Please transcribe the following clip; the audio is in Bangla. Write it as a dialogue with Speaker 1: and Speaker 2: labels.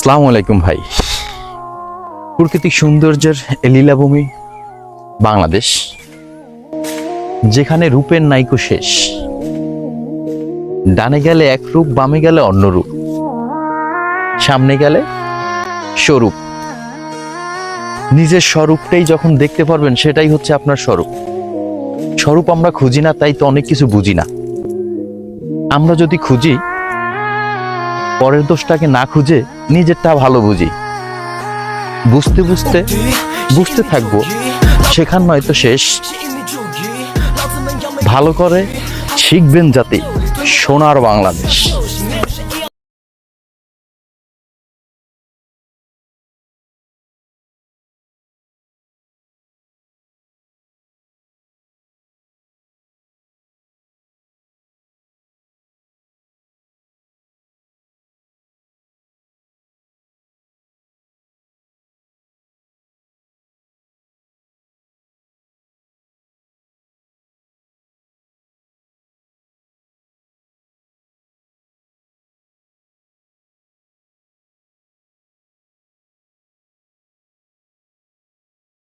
Speaker 1: আসসালামু আলাইকুম ভাই। প্রাকৃতিক সৌন্দর্যের এ লীলাভূমি বাংলাদেশ, যেখানে রূপের নাইকো শেষ। ডানে গেলে এক রূপ, বামে গেলে অন্য রূপ, সামনে গেলে স্বরূপ। নিজের স্বরূপটাই যখন দেখতে পারবেন, সেটাই হচ্ছে আপনার স্বরূপ। স্বরূপ আমরা খুঁজি না, তাই তো অনেক কিছু বুঝি না। আমরা যদি খুঁজি, পরের দোষটাকে না খুঁজে নিজেরটা ভালো বুঝি। বুঝতে বুঝতে বুঝতে থাকবো, শেখার নয়তো শেষ। ভালো করে শিখবেন যাতে সোনার বাংলাদেশ।